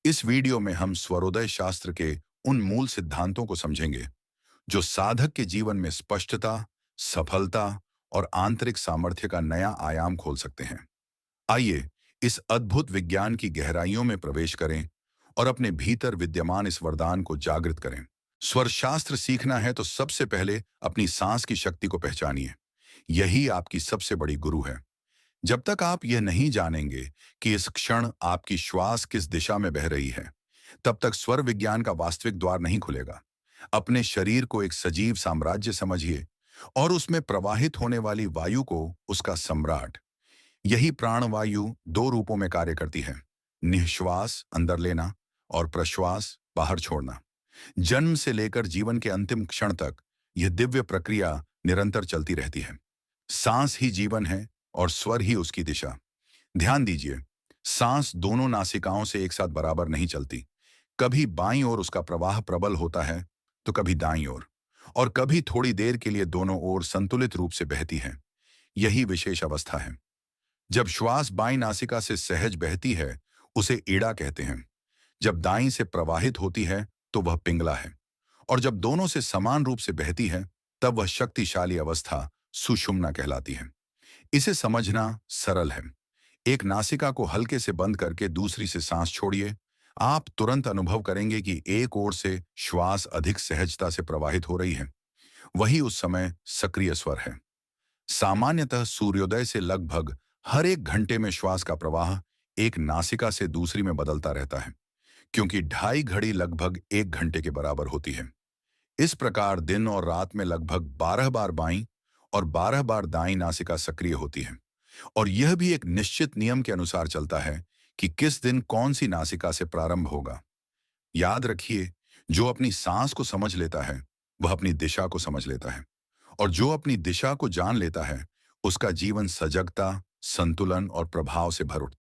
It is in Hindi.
इस वीडियो में हम स्वरोदय शास्त्र के उन मूल सिद्धांतों को समझेंगे जो साधक के जीवन में स्पष्टता, सफलता और आंतरिक सामर्थ्य का नया आयाम खोल सकते हैं। आइए इस अद्भुत विज्ञान की गहराइयों में प्रवेश करें और अपने भीतर विद्यमान इस वरदान को जागृत करें। स्वर शास्त्र सीखना है तो सबसे पहले अपनी सांस की शक्ति को पहचानिए। यही आपकी सबसे बड़ी गुरु है। जब तक आप यह नहीं जानेंगे कि इस क्षण आपकी श्वास किस दिशा में बह रही है, तब तक स्वर विज्ञान का वास्तविक द्वार नहीं खुलेगा। अपने शरीर को एक सजीव साम्राज्य समझिए और उसमें प्रवाहित होने वाली वायु को उसका सम्राट। यही प्राणवायु दो रूपों में कार्य करती है: निःश्वास अंदर लेना और प्रश्वास बाहर छोड़ना। जन्म से लेकर जीवन के अंतिम क्षण तक यह दिव्य प्रक्रिया निरंतर चलती रहती है। सांस ही जीवन है और स्वर ही उसकी दिशा। ध्यान दीजिए, सांस दोनों नासिकाओं से एक साथ बराबर नहीं चलती। कभी बाईं ओर उसका प्रवाह प्रबल होता है तो कभी दाईं ओर, और कभी थोड़ी देर के लिए दोनों ओर संतुलित रूप से बहती है। यही विशेष अवस्था है। जब श्वास बाईं नासिका से सहज बहती है, उसे ईड़ा कहते हैं। जब दाईं से प्रवाहित होती है तो वह पिंगला है, और जब दोनों से समान रूप से बहती है तब वह शक्तिशाली अवस्था सुषुम्ना कहलाती है। इसे समझना सरल है। एक नासिका को हल्के से बंद करके दूसरी से सांस छोड़िए। आप तुरंत अनुभव करेंगे कि एक ओर से श्वास अधिक सहजता से प्रवाहित हो रही है। वही उस समय सक्रिय स्वर है। सामान्यतः सूर्योदय से लगभग हर एक घंटे में श्वास का प्रवाह एक नासिका से दूसरी में बदलता रहता है, क्योंकि 2.5 घड़ी लगभग 1 घंटे के बराबर होती है। इस प्रकार दिन और रात में लगभग 12 बार बाईं और 12 बार दाईं नासिका सक्रिय होती है, और यह भी एक निश्चित नियम के अनुसार चलता है कि किस दिन कौन सी नासिका से प्रारंभ होगा। याद रखिए, जो अपनी सांस को समझ लेता है वह अपनी दिशा को समझ लेता है, और जो अपनी दिशा को जान लेता है उसका जीवन सजगता, संतुलन और प्रभाव से भर उठता है।